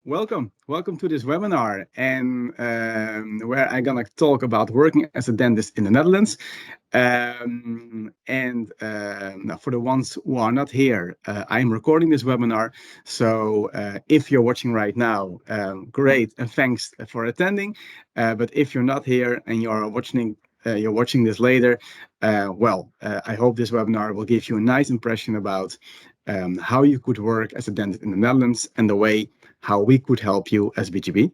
Welcome to this webinar, and where I'm gonna talk about working as a dentist in the Netherlands. Now for the ones who are not here, I'm recording this webinar. So if you're watching right now, great, and thanks for attending. But if you're not here and you're watching this later, I hope this webinar will give you a nice impression about how you could work as a dentist in the Netherlands and the way how we could help you as BGB.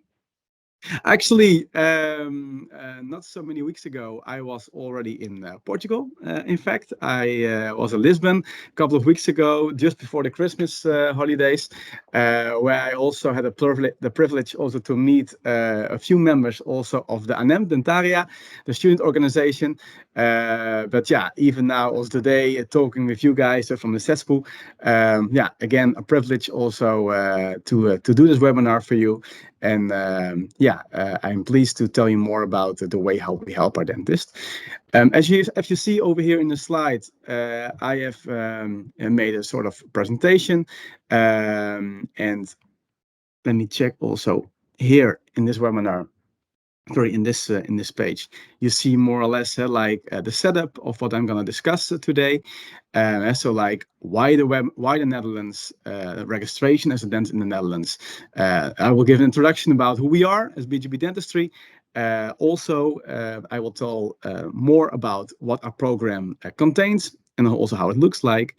Actually, not so many weeks ago, I was already in Portugal. In fact, I was in Lisbon a couple of weeks ago, just before the Christmas holidays, where I also had the privilege also to meet a few members also of the ANEM Dentaria, the student organization. But yeah, even now, also today, talking with you guys from the CESPU. Again, a privilege also to do this webinar for you. And I'm pleased to tell you more about the way how we help our dentists. As you see over here in the slide, I have made a sort of presentation. And let me check also here in this webinar. Sorry, in this page, you see more or less the setup of what I'm going to discuss today. So like why the Netherlands, registration as a dentist in the Netherlands. I will give an introduction about who we are as BGB Dentistry. Also, I will tell more about what our program contains and also how it looks like.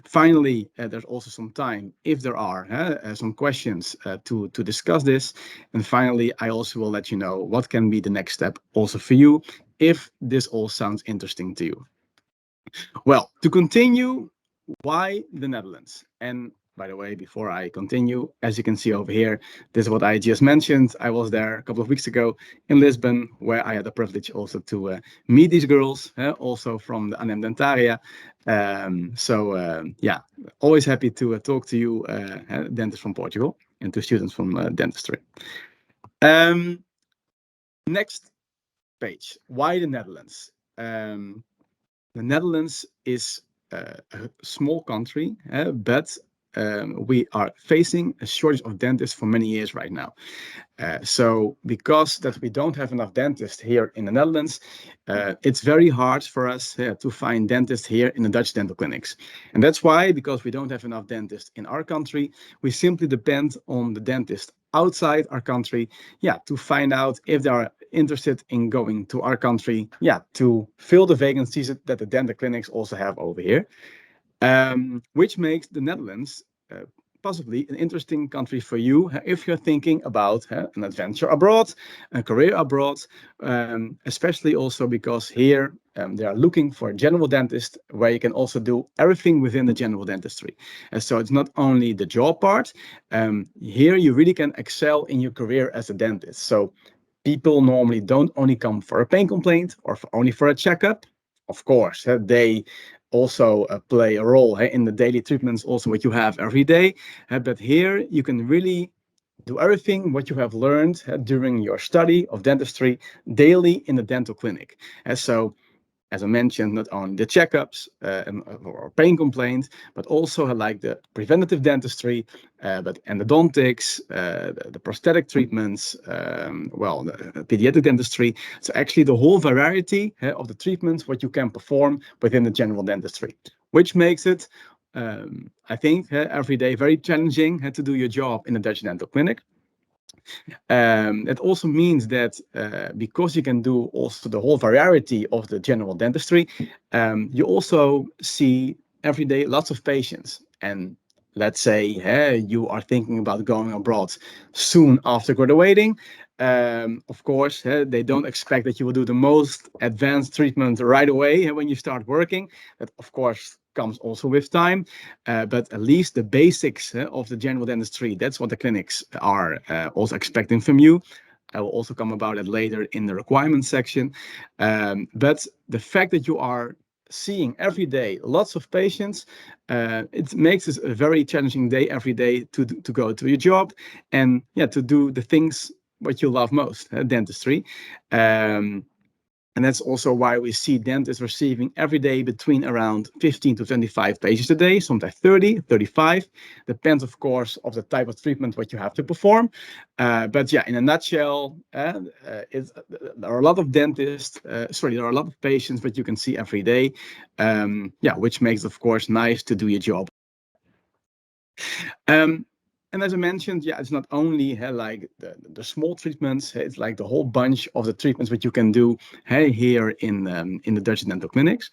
Finally, there's also some time if there are some questions to discuss this. And finally, I also will let you know what can be the next step also for you if this all sounds interesting to you. Well, to continue, why the Netherlands? And by the way, before I continue, as you can see over here, this is what I just mentioned. I was there a couple of weeks ago in Lisbon, where I had the privilege also to meet these girls, also from the ANEM Dentaria. Always happy to talk to you, dentists from Portugal, and to students from dentistry. Next page, why the Netherlands? The Netherlands is a small country, but we are facing a shortage of dentists for many years right now. So because that we don't have enough dentists here in the Netherlands, it's very hard for us to find dentists here in the Dutch dental clinics. And that's why, because we don't have enough dentists in our country, we simply depend on the dentist outside our country, to find out if they are interested in going to our country, to fill the vacancies that the dental clinics also have over here, which makes the Netherlands possibly an interesting country for you if you're thinking about an adventure abroad, a career abroad, especially also because here they are looking for a general dentist where you can also do everything within the general dentistry. So it's not only the job part. Here you really can excel in your career as a dentist. So people normally don't only come for a pain complaint or only for a checkup. Of course, they also play a role in the daily treatments, also what you have every day. But here you can really do everything what you have learned during your study of dentistry daily in the dental clinic. So, as I mentioned, not only the checkups or pain complaints, but also like the preventative dentistry, but endodontics, the prosthetic treatments, the pediatric dentistry. So actually the whole variety of the treatments what you can perform within the general dentistry, which makes it, I think, every day very challenging to do your job in a Dutch dental clinic. It also means that because you can do also the whole variety of the general dentistry, you also see every day lots of patients. And let's say you are thinking about going abroad soon after graduating. Of course, they don't expect that you will do the most advanced treatment right away when you start working. That, of course, comes also with time, but at least the basics of the general dentistry, that's what the clinics are also expecting from you. I will also come about it later in the requirements section. But the fact that you are seeing every day lots of patients, it makes it a very challenging day every day to go to your job and to do the things what you love most, dentistry. And that's also why we see dentists receiving every day between around 15 to 25 patients a day, sometimes 30, 35. Depends, of course, of the type of treatment what you have to perform. But yeah, in a nutshell, there are a lot of dentists, there are a lot of patients that you can see every day. Yeah, which makes, of course, nice to do your job. And as I mentioned, yeah, it's not only like the small treatments, it's like the whole bunch of the treatments that you can do here in the Dutch dental clinics.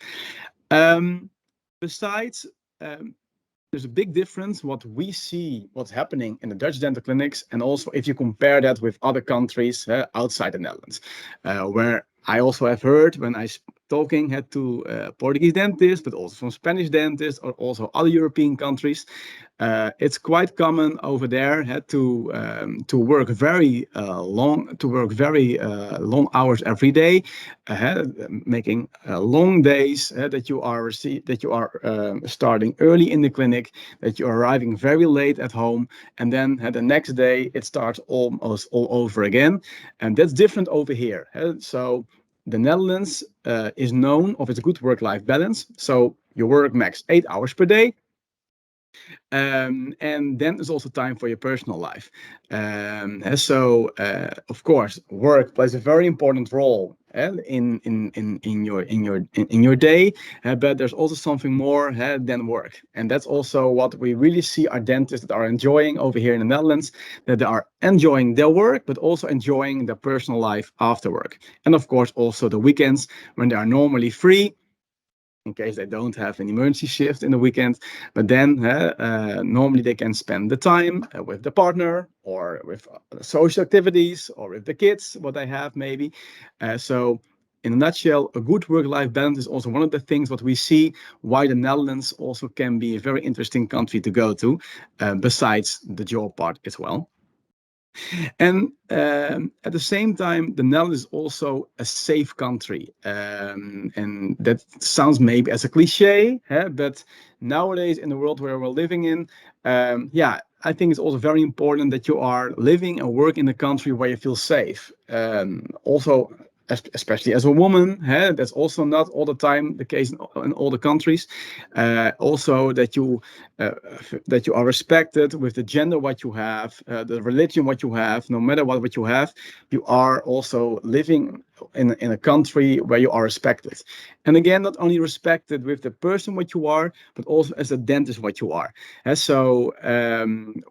Besides, there's a big difference what we see, what's happening in the Dutch dental clinics, and also if you compare that with other countries outside the Netherlands, where I also have heard when I talking to Portuguese dentists, but also from Spanish dentists or also other European countries. It's quite common over there to work very long hours every day, making long days that you are starting early in the clinic, that you are arriving very late at home, and then the next day it starts almost all over again, and that's different over here. So the Netherlands is known of its good work-life balance. So you work max 8 hours per day. And then there's also time for your personal life. Of course, work plays a very important role in your day, but there's also something more than work, and that's also what we really see our dentists that are enjoying over here in the Netherlands, that they are enjoying their work, but also enjoying their personal life after work, and of course also the weekends when they are normally free, in case they don't have an emergency shift in the weekend. But then normally they can spend the time with the partner or with social activities or with the kids, what they have maybe. So in a nutshell, a good work-life balance is also one of the things what we see why the Netherlands also can be a very interesting country to go to, besides the job part as well. And at the same time, the Netherlands is also a safe country. And that sounds maybe as a cliche, but nowadays in the world where we're living in, yeah, I think it's also very important that you are living and work in a country where you feel safe. Also, especially as a woman, that's also not all the time the case in all the countries. Also that you are respected with the gender what you have, the religion what you have, no matter what you have, you are also living in a country where you are respected. And again, not only respected with the person what you are, but also as a dentist what you are. So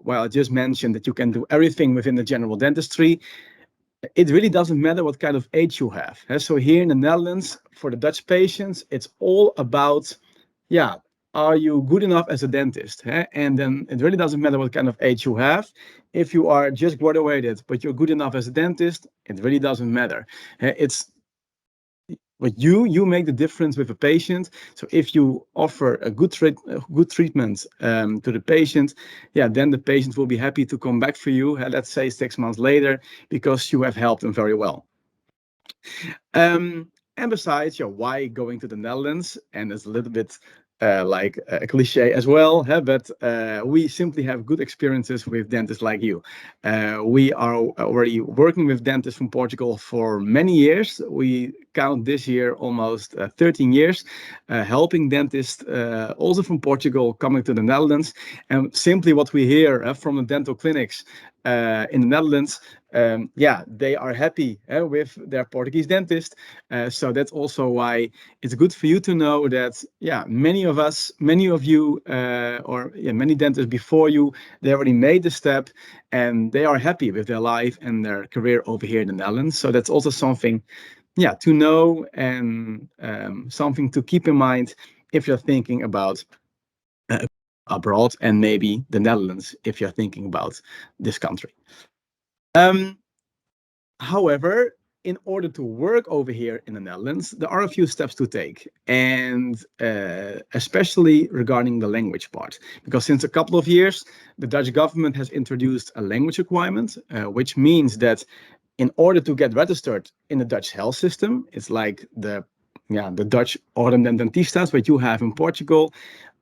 while I just mentioned that you can do everything within the general dentistry, it really doesn't matter what kind of age you have. So here in the Netherlands, for the Dutch patients, it's all about, yeah, are you good enough as a dentist? And then it really doesn't matter what kind of age you have. If you are just graduated, but you're good enough as a dentist, it really doesn't matter. It's but you make the difference with a patient. So if you offer a good treatment to the patient, yeah, then the patient will be happy to come back for you, let's say 6 months later, because you have helped them very well. And besides, why going to the Netherlands? And it's a little bit like a cliche as well, but we simply have good experiences with dentists like you. We are already working with dentists from Portugal for many years. We count this year almost 13 years, helping dentists also from Portugal coming to the Netherlands. And simply what we hear from the dental clinics in the Netherlands, yeah, they are happy with their Portuguese dentist. So that's also why it's good for you to know that, yeah, many of you, many dentists before you, they already made the step and they are happy with their life and their career over here in the Netherlands. So that's also something, yeah, to know and something to keep in mind if you're thinking about abroad, and maybe the Netherlands if you're thinking about this country. However, in order to work over here in the Netherlands, there are a few steps to take, and especially regarding the language part, because since a couple of years, the Dutch government has introduced a language requirement, which means that in order to get registered in the Dutch health system, it's like the Dutch Ordem den Dentistas, what you have in Portugal.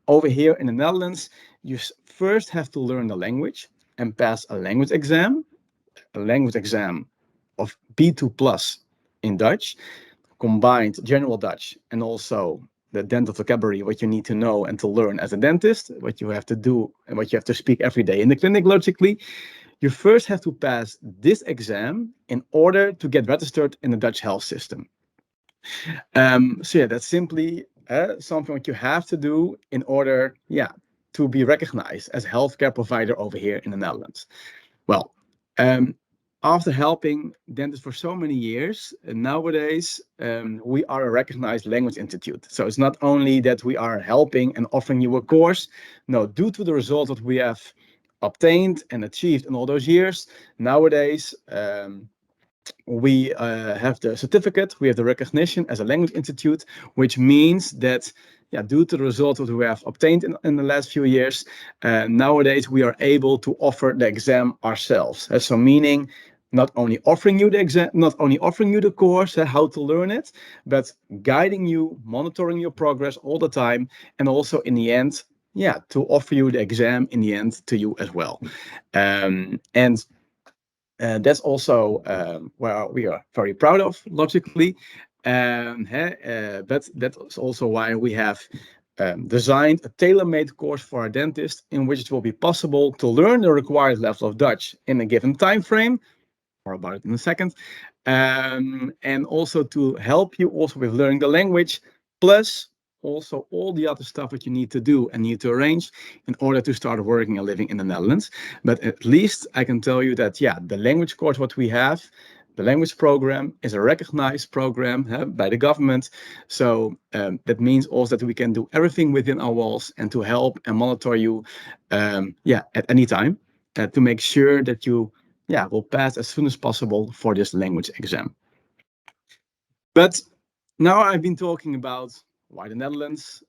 Over here in the Netherlands, you first have to learn the language and pass a language exam of B2 plus in Dutch, combined general Dutch and also the dental vocabulary, what you need to know and to learn as a dentist, what you have to do and what you have to speak every day in the clinic, logically, you first have to pass this exam in order to get registered in the Dutch health system. So yeah, that's simply something what you have to do in order, to be recognized as a healthcare provider over here in the Netherlands. Well, after helping dentists for so many years, nowadays we are a recognized language institute. So it's not only that we are helping and offering you a course. No, due to the results that we have obtained and achieved in all those years, nowadays we have the certificate, we have the recognition as a language institute, which means that due to the results that we have obtained in the last few years, nowadays we are able to offer the exam ourselves. So meaning not only offering you the exam, not only offering you the course, how to learn it, but guiding you, monitoring your progress all the time, and also in the end, to offer you the exam in the end to you as well. And that's also where we are very proud of, logically. But that's also why we have designed a tailor-made course for our dentists in which it will be possible to learn the required level of Dutch in a given time frame. More about it in a second. And also to help you also with learning the language, plus also all the other stuff that you need to do and need to arrange in order to start working and living in the Netherlands. But at least I can tell you that, the language course what we have, the language program is a recognized program by the government. So that means also that we can do everything within our walls and to help and monitor you, at any time to make sure that you will pass as soon as possible for this language exam. But now I've been talking about why the Netherlands.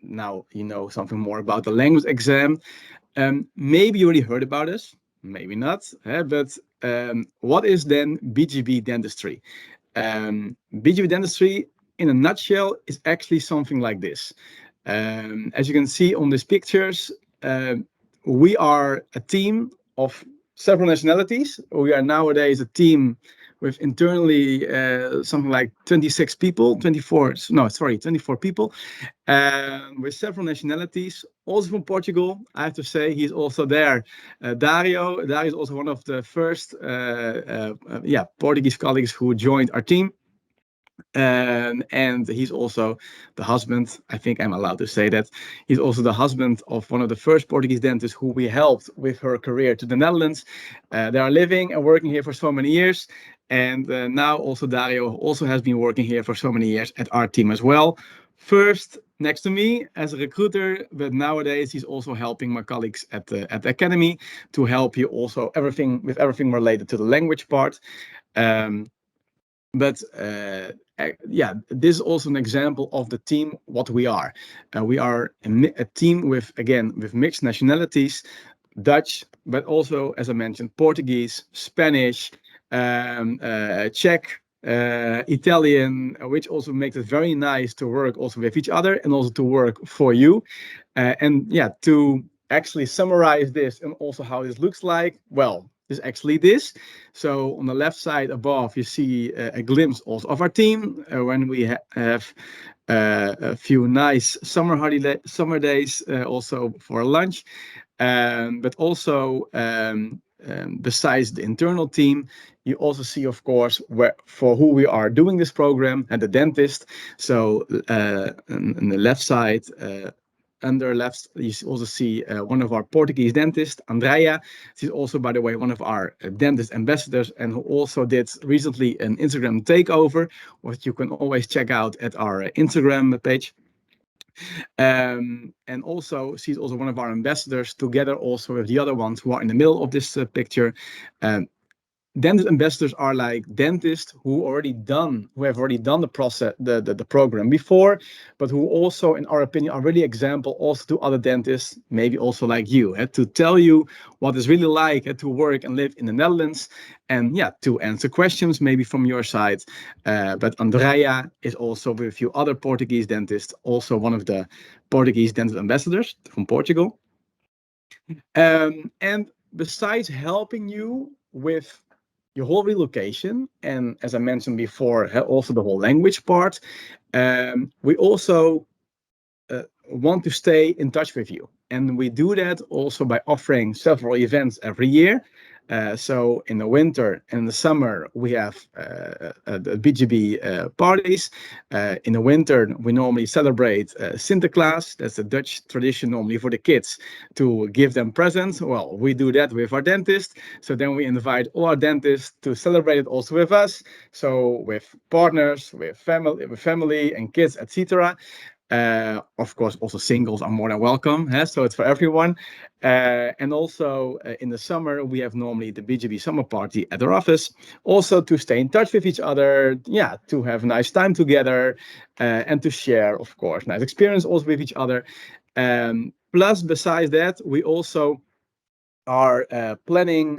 Now you know something more about the language exam. Maybe you already heard about this, maybe not. But what is then BGB Dentistry? BGB Dentistry, in a nutshell, is actually something like this. As you can see on these pictures, we are a team of several nationalities. We are nowadays a team with internally something like 26 people, 24 people, with several nationalities, also from Portugal. I have to say, he's also there. Dario is also one of the first Portuguese colleagues who joined our team. And he's also the husband, I think I'm allowed to say that, he's also the husband of one of the first Portuguese dentists who we helped with her career to the Netherlands. They are living and working here for so many years. And now also Dario also has been working here for so many years at our team as well. First next to me as a recruiter, but nowadays he's also helping my colleagues at the academy to help you also everything related to the language part. But this is also an example of the team, what we are. We are a team with mixed nationalities, Dutch, but also, as I mentioned, Portuguese, Spanish, Czech, Italian, which also makes it very nice to work also with each other and also to work for you. To actually summarize this and also how this looks like, well, is actually this. So on the left side above, you see a glimpse also of our team when we have a few nice summer days also for lunch. But also besides the internal team, you also see, of course, for who we are doing this program and the dentist. So on the left side, under left, you also see one of our Portuguese dentists, Andrea. She's also, by the way, one of our dentist ambassadors and who also did recently an Instagram takeover, what you can always check out at our Instagram page. And also, she's also one of our ambassadors together also with the other ones who are in the middle of this picture. Dentist ambassadors are like dentists who have already done the process, the program before, but who also, in our opinion, are really example also to other dentists, maybe also like you, to tell you what it's really like to work and live in the Netherlands, and to answer questions maybe from your side. But Andrea is also with a few other Portuguese dentists, also one of the Portuguese dental ambassadors from Portugal. And besides helping you with your whole relocation, and as I mentioned before, also the whole language part. We also want to stay in touch with you. And we do that also by offering several events every year. So in the winter and in the summer, we have the BGB parties. In the winter, we normally celebrate Sinterklaas. That's a Dutch tradition normally for the kids to give them presents. Well, we do that with our dentist. So then we invite all our dentists to celebrate it also with us. So with partners, with family and kids, etc. Of course, also singles are more than welcome. So it's for everyone. And also in the summer, we have normally the BGB summer party at our office. Also to stay in touch with each other. Yeah, to have a nice time together and to share, of course, nice experience also with each other. Plus, besides that, we also are planning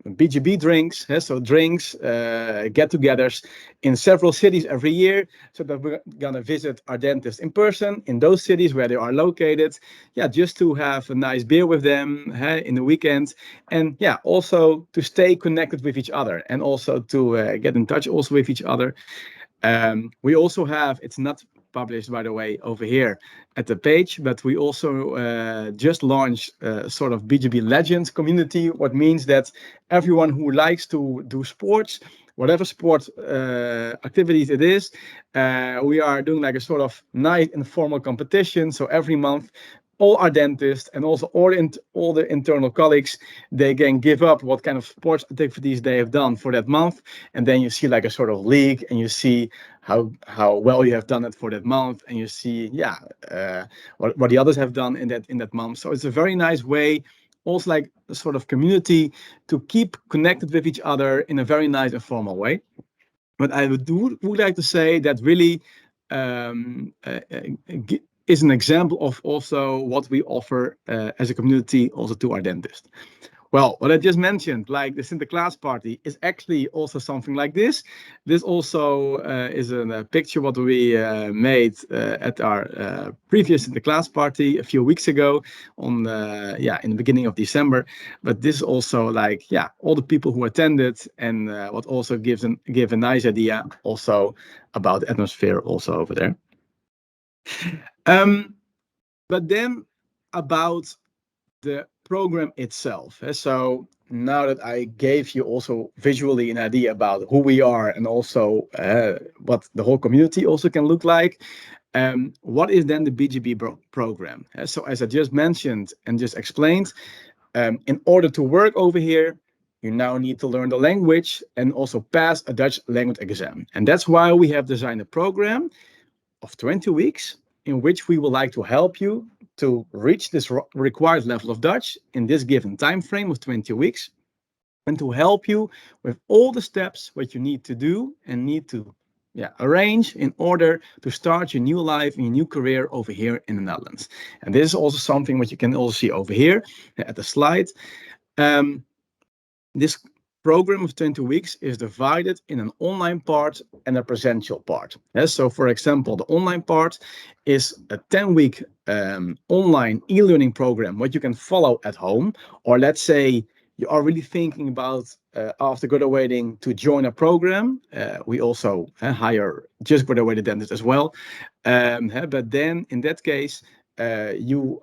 BGB drinks, so drinks, get-togethers in several cities every year, so that we're gonna visit our dentists in person in those cities where they are located. Yeah, just to have a nice beer with them in the weekend, and yeah, also to stay connected with each other, and also to get in touch also with each other. We also have, it's not published, by the way, over here at the page, but we also just launched sort of BGB Legends community, what means that everyone who likes to do sports, whatever sport activities it is, we are doing like a sort of nice informal competition. So every month, all our dentists and also all the internal colleagues, they can give up what kind of sports activities they have done for that month. And then you see like a sort of league, and you see how well you have done it for that month, and you see, yeah, what the others have done in that month. So it's a very nice way, also like a sort of community, to keep connected with each other in a very nice and formal way. But I would like to say that really is an example of also what we offer as a community also to our dentist. Well, what I just mentioned, like the Sinterklaas party, is actually also something like this. This also is a picture what we made at our previous Sinterklaas party a few weeks ago on in the beginning of December. But this is also like, yeah, all the people who attended, and what also give a nice idea also about the atmosphere also over there. But then about the program itself. So now that I gave you also visually an idea about who we are, and also what the whole community also can look like, what is then the BGB program? So as I just mentioned and just explained, in order to work over here, you now need to learn the language and also pass a Dutch language exam. And that's why we have designed a program of 20 weeks in which we would like to help you to reach this required level of Dutch in this given time frame of 20 weeks, and to help you with all the steps what you need to do and need to arrange in order to start your new life and your new career over here in the Netherlands. And this is also something what you can also see over here at the slide. This program of 20 weeks is divided in an online part and a presential part. So for example, the online part is a 10-week online e-learning program, what you can follow at home, or let's say you are really thinking about after graduating to join a program. We also hire just graduated dentists as well. But then in that case, you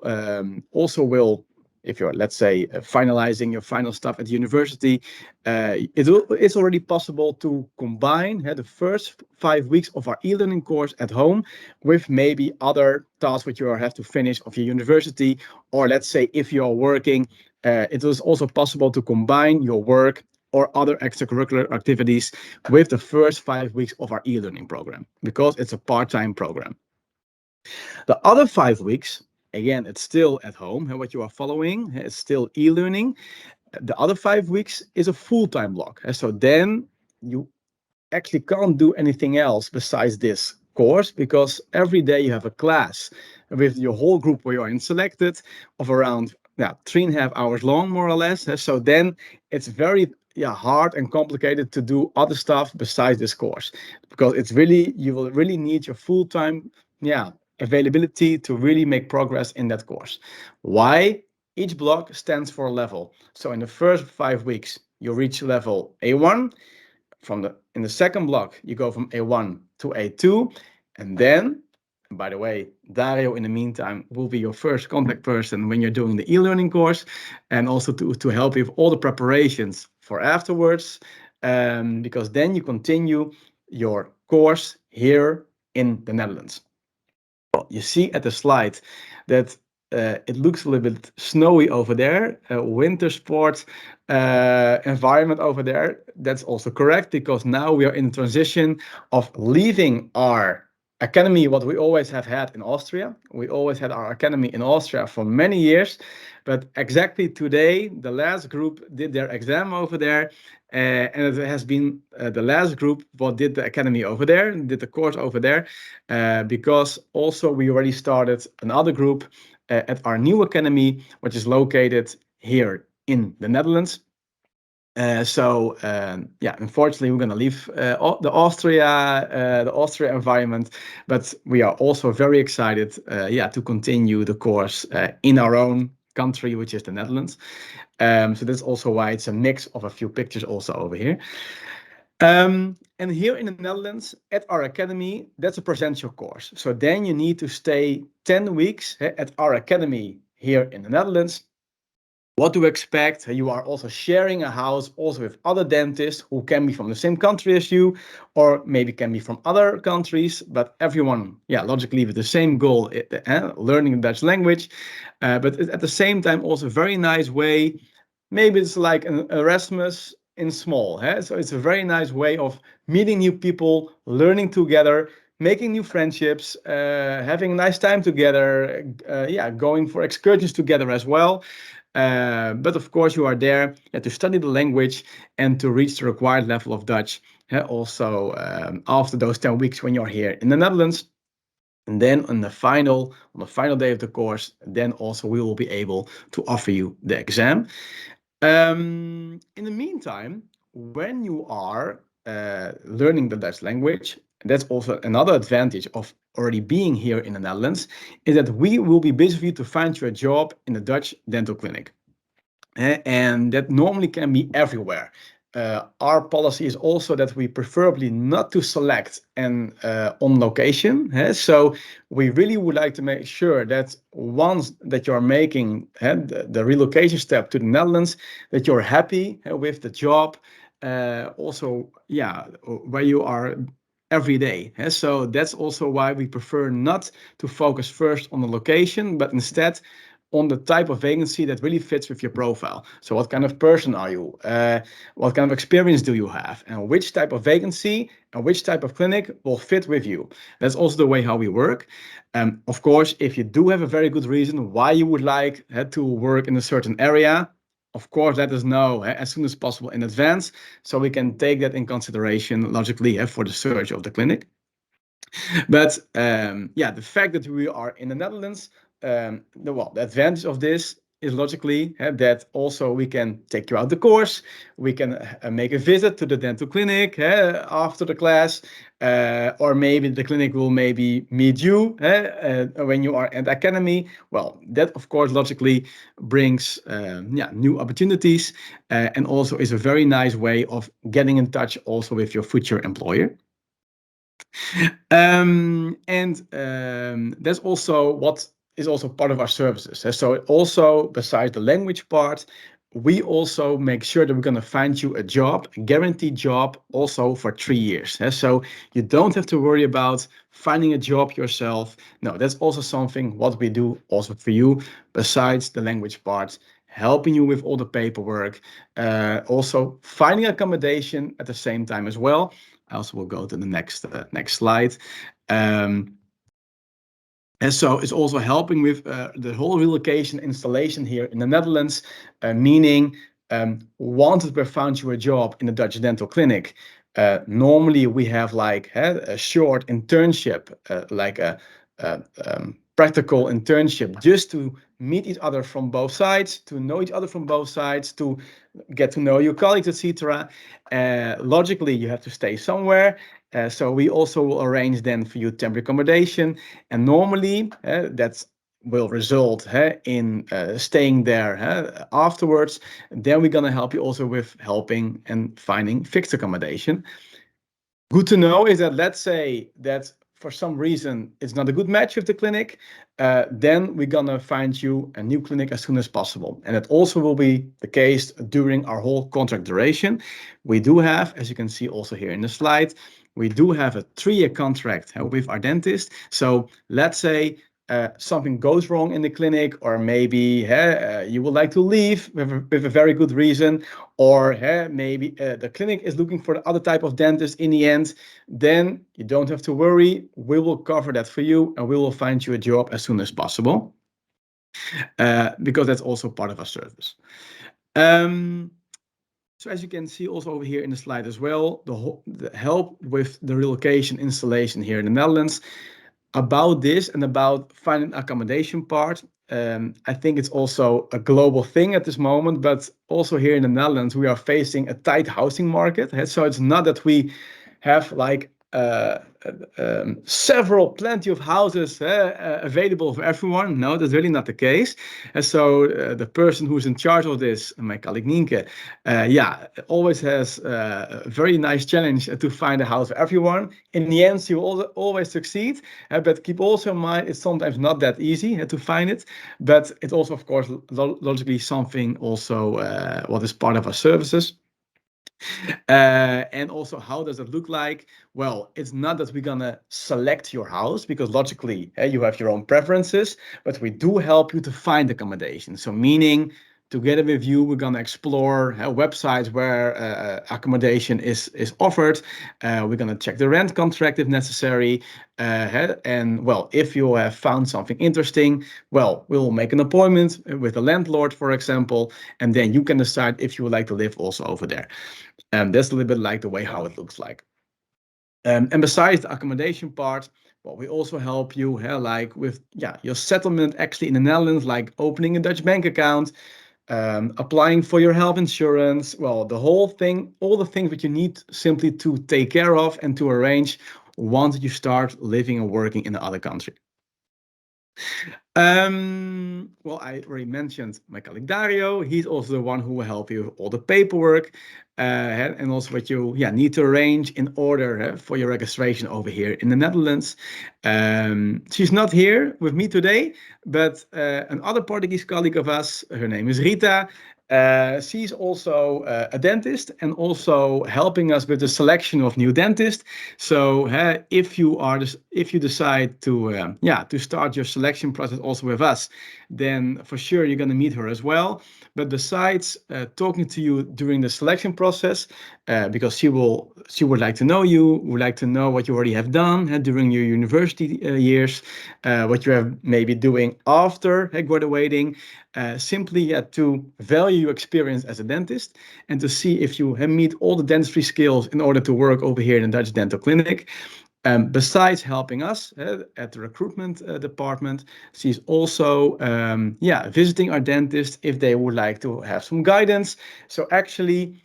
also will, if you're, let's say, finalizing your final stuff at the university, it's already possible to combine the first 5 weeks of our e-learning course at home with maybe other tasks which you have to finish of your university. Or let's say if you're working, it is also possible to combine your work or other extracurricular activities with the first 5 weeks of our e-learning program, because it's a part-time program. The other 5 weeks, again, it's still at home, and what you are following is still e-learning. The other 5 weeks is a full-time block. So then you actually can't do anything else besides this course, because every day you have a class with your whole group where you're in selected of around 3.5 hours long, more or less. So then it's very hard and complicated to do other stuff besides this course, because it's really, you will really need your full-time availability to really make progress in that course. Why? Each block stands for a level. So in the first 5 weeks, you reach level A1. In the second block, you go from A1 to A2, and then, by the way, Dario, in the meantime, will be your first contact person when you're doing the e-learning course, and also to help you with all the preparations for afterwards, because then you continue your course here in the Netherlands. Well, you see at the slide that it looks a little bit snowy over there, winter sports environment over there. That's also correct, because now we are in the transition of leaving our academy, what we always have had in Austria. We always had our academy in Austria for many years, but exactly today, the last group did their exam over there, and it has been the last group what did the academy over there, did the course over there, because also we already started another group at our new academy, which is located here in the Netherlands. Yeah, unfortunately, we're going to leave the Austria environment, but we are also very excited, yeah, to continue the course in our own country, which is the Netherlands. So that's also why it's a mix of a few pictures also over here. And here in the Netherlands, at our academy, that's a presential course. So then you need to stay 10 weeks at our academy here in the Netherlands. What to expect? You are also sharing a house also with other dentists who can be from the same country as you, or maybe can be from other countries, but everyone, yeah, logically with the same goal, learning the Dutch language. But at the same time, also a very nice way. Maybe it's like an Erasmus in small. So it's a very nice way of meeting new people, learning together, making new friendships, having a nice time together, yeah, going for excursions together as well. But of course, you are there to study the language and to reach the required level of Dutch. Also, after those 10 weeks when you're here in the Netherlands. And then on the final day of the course, then also we will be able to offer you the exam. In the meantime, when you are learning the Dutch language, that's also another advantage of already being here in the Netherlands, is that we will be busy for you to find you a job in the Dutch dental clinic. And that normally can be everywhere. Our policy is also that we preferably not to select on location. So we really would like to make sure that once that you're making the relocation step to the Netherlands, that you're happy with the job. Also, yeah, where you are every day. So that's also why we prefer not to focus first on the location, but instead on the type of vacancy that really fits with your profile. So what kind of person are you? What kind of experience do you have? And which type of vacancy and which type of clinic will fit with you? That's also the way how we work. Of course, if you do have a very good reason why you would like to work in a certain area, of course, let us know as soon as possible in advance, so we can take that in consideration logically for the search of the clinic. But yeah, the fact that we are in the Netherlands, the advantage of this is logically that also we can take you out the course. We can make a visit to the dental clinic after the class, or maybe the clinic will maybe meet you when you are at the academy. Well, that of course logically brings new opportunities, and also is a very nice way of getting in touch also with your future employer. That's also what is also part of our services. So also, besides the language part, we also make sure that we're going to find you a job, a guaranteed job, also for 3 years. So you don't have to worry about finding a job yourself. No, that's also something what we do also for you, besides the language part, helping you with all the paperwork, also finding accommodation at the same time as well. I also will go to the next slide. And so it's also helping with the whole relocation installation here in the Netherlands, meaning once we found you a job in a Dutch dental clinic, normally we have like a short internship, like a practical internship, just to meet each other from both sides, to know each other from both sides, to get to know your colleagues, etc. Logically, you have to stay somewhere. So we also will arrange then for you temporary accommodation. And normally, that's will result in staying there afterwards, then we're going to help you also with helping and finding fixed accommodation. Good to know is that, let's say that for some reason it's not a good match with the clinic, then we're gonna find you a new clinic as soon as possible. And it also will be the case during our whole contract duration. We do have, as you can see also here in the slide, we do have a 3-year contract with our dentist. So let's say something goes wrong in the clinic, or maybe you would like to leave with a very good reason, or maybe the clinic is looking for the other type of dentist in the end, then you don't have to worry. We will cover that for you, and we will find you a job as soon as possible, because that's also part of our service. So as you can see also over here in the slide as well, the help with the relocation installation here in the Netherlands. About this and about finding accommodation part, I think it's also a global thing at this moment, but also here in the Netherlands, we are facing a tight housing market. So it's not that we have like plenty of houses available for everyone. No, that's really not the case. And so the person who's in charge of this, my colleague Nienke, always has a very nice challenge to find a house for everyone. In the end, she will always succeed, but keep also in mind it's sometimes not that easy to find it. But it's also, of course, logically something also what is part of our services. And also, how does it look like? Well, it's not that we're gonna select your house, because logically you have your own preferences, but we do help you to find accommodation. So meaning, together with you, we're gonna explore websites where accommodation is offered. We're gonna check the rent contract if necessary. And well, if you have found something interesting, well, we'll make an appointment with the landlord, for example, and then you can decide if you would like to live also over there. That's a little bit like the way how it looks like. And besides the accommodation part, well, we also help you like with your settlement actually in the Netherlands, like opening a Dutch bank account, applying for your health insurance, well, the whole thing, all the things that you need simply to take care of and to arrange once you start living and working in the other country. Well, I already mentioned my colleague Dario. He's also the one who will help you with all the paperwork and also what you need to arrange in order for your registration over here in the Netherlands. She's not here with me today, but another Portuguese colleague of us, her name is Rita. She's also a dentist and also helping us with the selection of new dentists. So if you decide to start your selection process also with us, then for sure you're going to meet her as well. But besides talking to you during the selection process, because she would like to know you, would like to know what you already have done during your university years, what you have maybe doing after graduating, simply to value your experience as a dentist and to see if you meet all the dentistry skills in order to work over here in the Dutch dental clinic. Besides helping us at the recruitment department, she's also visiting our dentists if they would like to have some guidance. So actually,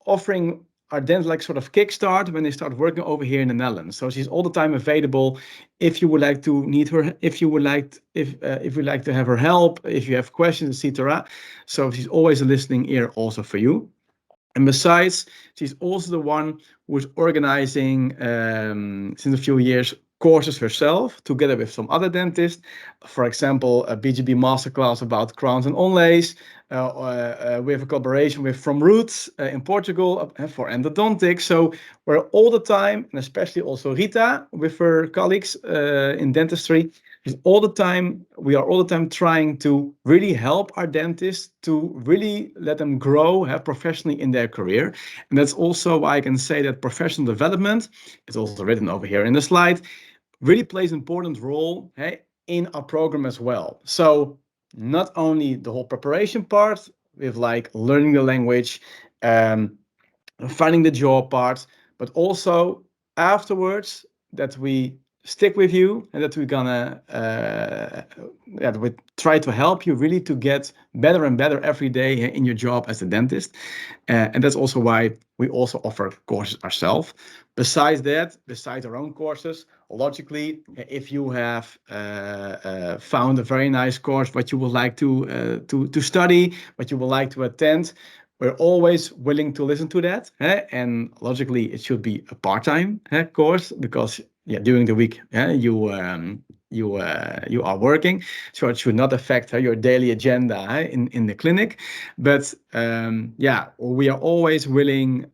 offering our dentists like sort of kickstart when they start working over here in the Netherlands. So she's all the time available if you would like to need her, if you'd like to have her help, if you have questions, etc. So she's always a listening ear also for you. And besides, she's also the one who's organizing, since a few years, courses herself together with some other dentists. For example, a BGB masterclass about crowns and onlays. We have a collaboration with From Roots in Portugal for endodontics. So we're all the time, and especially also Rita with her colleagues in dentistry, we are all the time trying to really help our dentists to really let them grow professionally in their career. And that's also why I can say that professional development, it's also written over here in the slide, really plays an important role in our program as well. So not only the whole preparation part with like learning the language, finding the job part, but also afterwards that we stick with you, and that we're gonna that we try to help you really to get better and better every day in your job as a dentist. And that's also why we also offer courses ourselves. Besides that, besides our own courses, logically, if you have found a very nice course what you would like to study, what you would like to attend, we're always willing to listen to that. And logically, it should be a part-time course, because during the week you are working, so it should not affect your daily agenda in the clinic. But we are always willing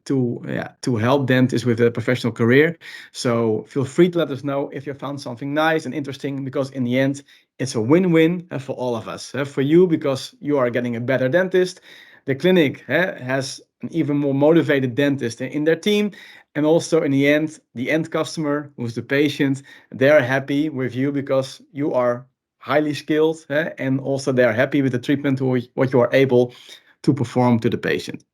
to help dentists with a professional career. So feel free to let us know if you found something nice and interesting, because in the end, it's a win-win for all of us. For you, because you are getting a better dentist. The clinic has an even more motivated dentist in their team. And also in the end customer, who's the patient, they're happy with you because you are highly skilled, and also they're happy with the treatment or what you are able to perform to the patient.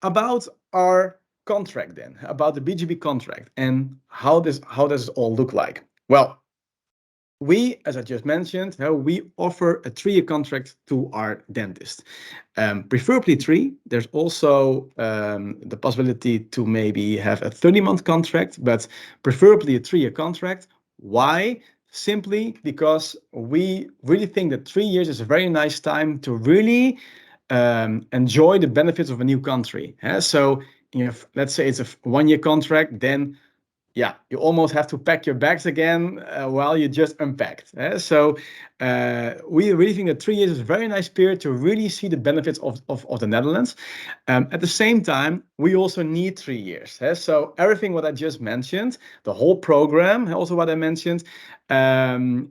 About our contract then, about the BGB contract, and how does it all look like? Well, we, as I just mentioned, we offer a 3-year contract to our dentist. Preferably 3. There's also the possibility to maybe have a 30-month contract, but preferably a 3-year contract. Why? Simply because we really think that 3 years is a very nice time to really enjoy the benefits of a new country. So, let's say it's a 1-year contract, then you almost have to pack your bags again while you just unpacked. So we really think that 3 years is a very nice period to really see the benefits of the Netherlands. At the same time, we also need 3 years. So everything what I just mentioned, the whole program, also what I mentioned,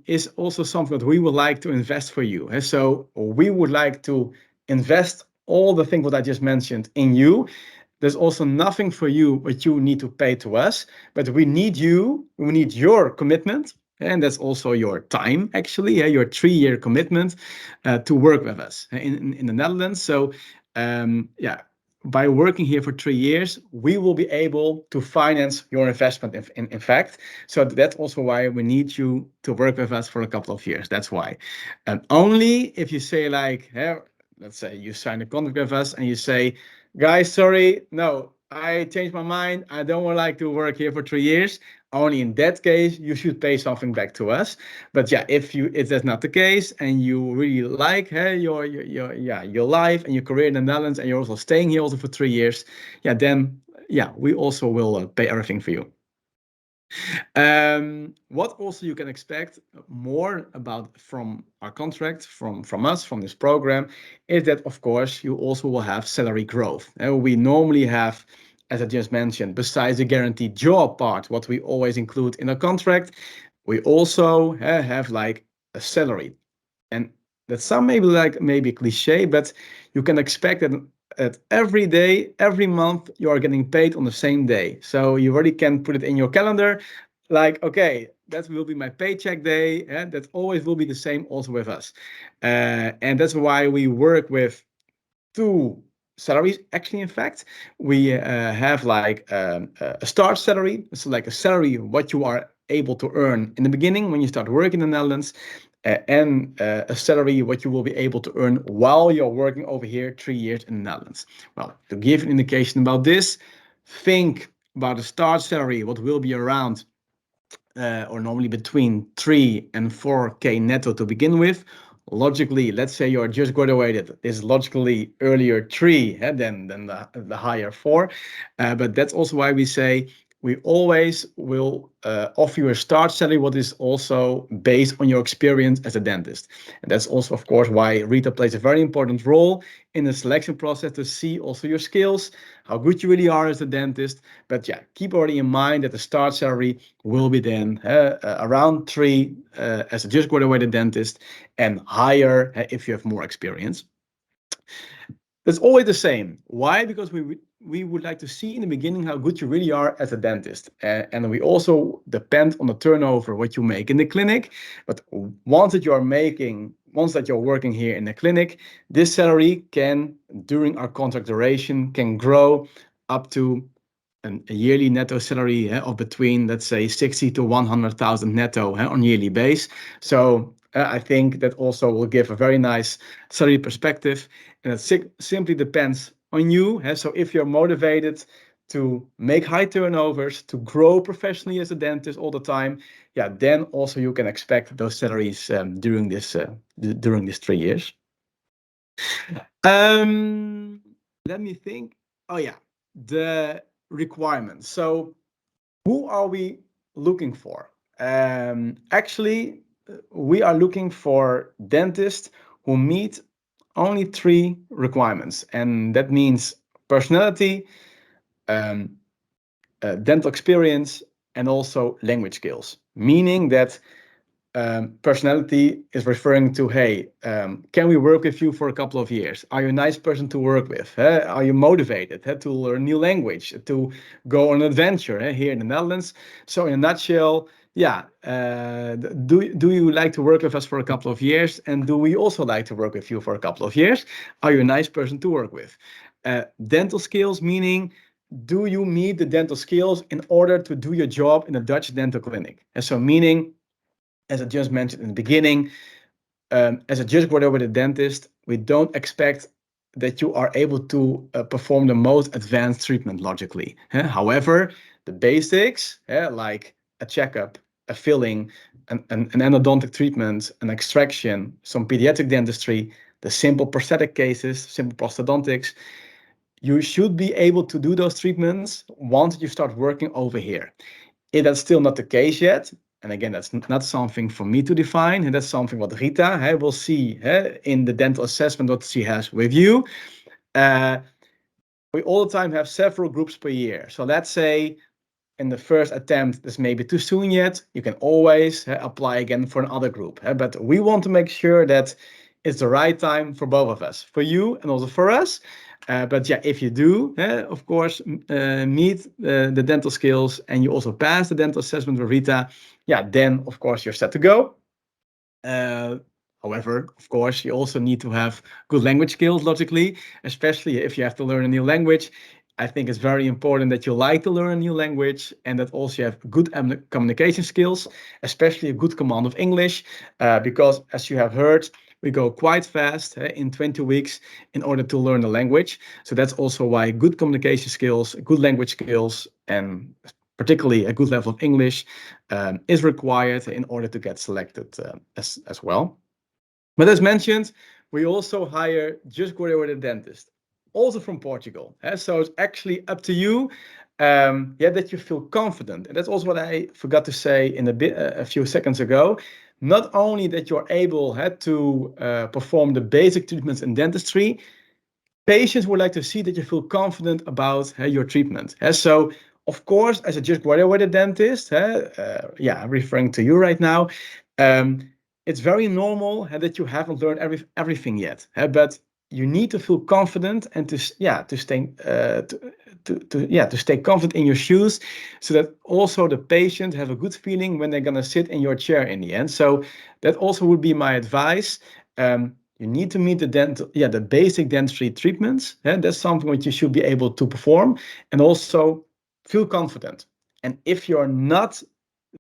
is also something that we would like to invest for you. So we would like to invest all the things what I just mentioned in you. There's also nothing for you what you need to pay to us, but we need your commitment, and that's also your time, actually, your 3-year commitment to work with us in the Netherlands. So by working here for 3 years, we will be able to finance your investment, in fact. So that's also why we need you to work with us for a couple of years. That's why. And only if you say, like, let's say you sign a contract with us and you say, guys, sorry, no, I changed my mind. I don't want like to work here for 3 years. Only in that case, you should pay something back to us. But if that's not the case, and you really like your life and your career in the Netherlands, and you're also staying here also for 3 years, then we also will pay everything for you. What also you can expect more about from our contract, from us, from this program, is that, of course, you also will have salary growth. We normally have, as I just mentioned, besides the guaranteed job part, what we always include in a contract, we also have like a salary. And that sounds maybe cliche, but you can expect that every day, every month, you are getting paid on the same day. So you already can put it in your calendar, like, okay, that will be my paycheck day. That always will be the same also with us. And that's why we work with 2 salaries. Actually, in fact, we have like a start salary. It's like a salary what you are able to earn in the beginning when you start working in the Netherlands, and a salary what you will be able to earn while you're working over here 3 years in the Netherlands. Well, to give an indication about this, think about the start salary, what will be around or normally between 3 and 4K netto to begin with. Logically, let's say you're just graduated, is logically earlier 3 than the higher 4. But that's also why we say we always will offer you a start salary what is also based on your experience as a dentist. And that's also, of course, why retail plays a very important role in the selection process to see also your skills, how good you really are as a dentist. But keep already in mind that the start salary will be then around 3 as a just graduated dentist, and higher if you have more experience. That's always the same. Why? Because we would like to see in the beginning how good you really are as a dentist. And we also depend on the turnover, what you make in the clinic. But once that you're working here in the clinic, this salary can, during our contract duration, can grow up to a yearly netto salary of between, let's say, 60 to 100,000 netto on yearly base. So I think that also will give a very nice salary perspective, and it simply depends on you. So if you're motivated to make high turnovers, to grow professionally as a dentist all the time, yeah, then also you can expect those salaries during these 3 years. Let me think. Oh yeah, the requirements. So who are we looking for? Actually, we are looking for dentists who meet only 3 requirements, and that means personality, dental experience, and also language skills. Meaning that personality is referring to, hey, can we work with you for a couple of years? Are you a nice person to work with? Are you motivated to learn new language, to go on an adventure here in the Netherlands? So in a nutshell, yeah, do you like to work with us for a couple of years? And do we also like to work with you for a couple of years? Are you a nice person to work with? Dental skills, meaning, do you meet the dental skills in order to do your job in a Dutch dental clinic? And so meaning, as I just mentioned in the beginning, as a just graduated dentist, we don't expect that you are able to perform the most advanced treatment logically. However, the basics, like a checkup, a filling, an endodontic treatment, an extraction, some pediatric dentistry, the simple prosthetic cases, simple prosthodontics, you should be able to do those treatments once you start working over here. If that's still not the case yet, and again, that's not something for me to define, and that's something what Rita will see in the dental assessment what she has with you. We all the time have several groups per year. So let's say in the first attempt, this may be too soon yet. You can always apply again for another group. But we want to make sure that it's the right time for both of us, for you and also for us. But yeah, if you do, of course, meet the dental skills and you also pass the dental assessment with Rita, yeah, then of course you're set to go. However, of course, you also need to have good language skills, logically, especially if you have to learn a new language. I think it's very important that you like to learn a new language and that also you have good communication skills, especially a good command of English, because as you have heard, we go quite fast in 20 weeks in order to learn the language. So that's also why good communication skills, good language skills, and particularly a good level of English is required in order to get selected as well. But as mentioned, we also hire just graduated dentists, also from Portugal. So it's actually up to you, that you feel confident. And that's also what I forgot to say in a few seconds ago. Not only that you're able to perform the basic treatments in dentistry, patients would like to see that you feel confident about your treatment. So, of course, as a just graduated dentist, I'm referring to you right now, it's very normal that you haven't learned everything yet. But you need to feel confident and to stay confident in your shoes, so that also the patient have a good feeling when they're gonna sit in your chair in the end. So that also would be my advice. You need to meet the basic dentistry treatments. That's something which you should be able to perform, and also feel confident. And if you're not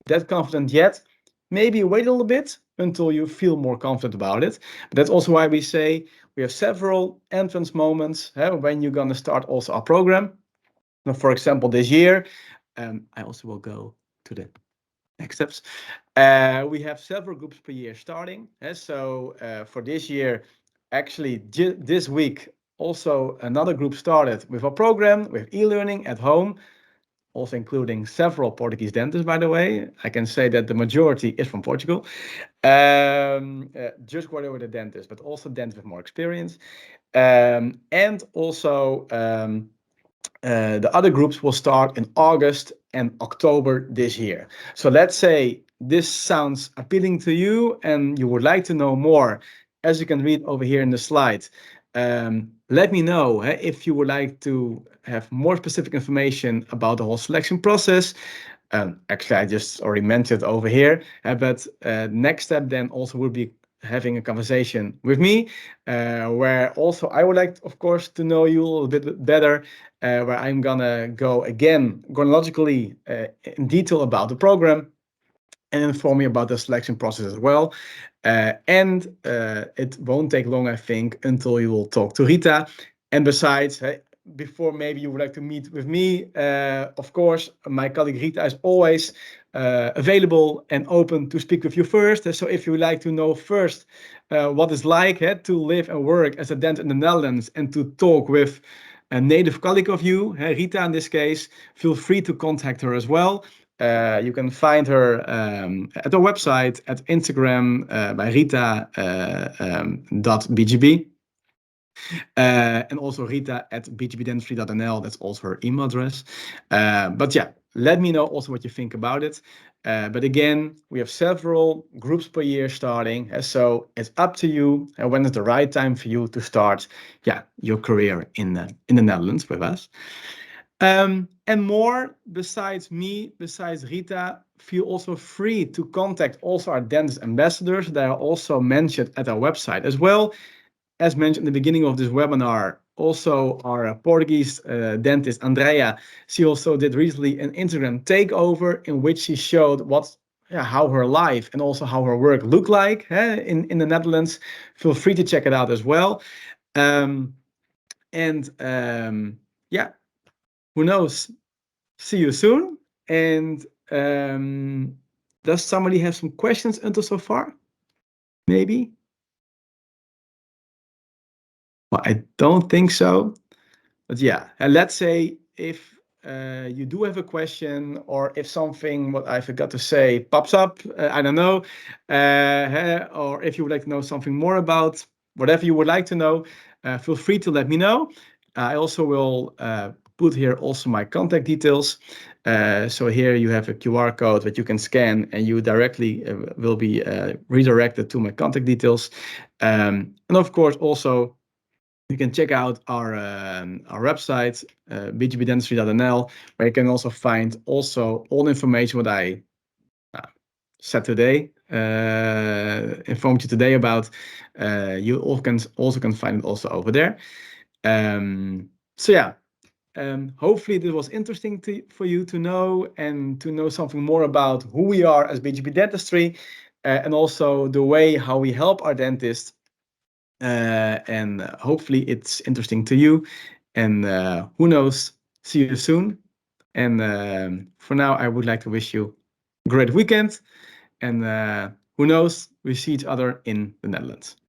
that confident yet, maybe wait a little bit until you feel more confident about it. But that's also why we say we have several entrance moments when you're going to start also our program. Now, for example, this year, I also will go to the next steps. We have several groups per year starting. So for this year, actually this week, also another group started with our program with e-learning at home, also including several Portuguese dentists, by the way. I can say that the majority is from Portugal. Just graduated dentists, but also dentists with more experience. And also the other groups will start in August and October this year. So let's say this sounds appealing to you and you would like to know more, as you can read over here in the slide. Let me know if you would like to have more specific information about the whole selection process. Actually, I just already mentioned over here, but next step then also would be having a conversation with me, where also I would like, of course, to know you a little bit better, where I'm gonna go again chronologically in detail about the program and inform you about the selection process as well. And it won't take long, I think, until you will talk to Rita. And besides, before maybe you would like to meet with me, of course, my colleague Rita is always available and open to speak with you first. So if you would like to know first what it's like to live and work as a dentist in the Netherlands and to talk with a native colleague of you, Rita in this case, feel free to contact her as well. You can find her at our website, at Instagram by Rita.bgb. And also Rita at bgbdentistry.nl. That's also her email address. But yeah, let me know also what you think about it. But again, we have several groups per year starting. So it's up to you when is the right time for you to start your career in the Netherlands with us. And more besides me, besides Rita, feel also free to contact also our dentist ambassadors. They are also mentioned at our website as well. As mentioned in the beginning of this webinar, also our Portuguese dentist, Andrea, she also did recently an Instagram takeover in which she showed how her life and also how her work looked like in the Netherlands. Feel free to check it out as well. Who knows? See you soon. And does somebody have some questions until so far? Maybe? Well, I don't think so. But yeah, and let's say if you do have a question or if something what I forgot to say pops up, I don't know, or if you would like to know something more about whatever you would like to know, feel free to let me know. I also will put here also my contact details. So here you have a QR code that you can scan and you directly will be redirected to my contact details. And of course, also, you can check out our website, bgbdentistry.nl, where you can also find also all the information what I said today, informed you today about. You also can find it also over there. Hopefully this was interesting for you to know and to know something more about who we are as BGB Dentistry and also the way how we help our dentists. And hopefully it's interesting to you. And who knows, see you soon. And for now, I would like to wish you a great weekend. And who knows, we see each other in the Netherlands.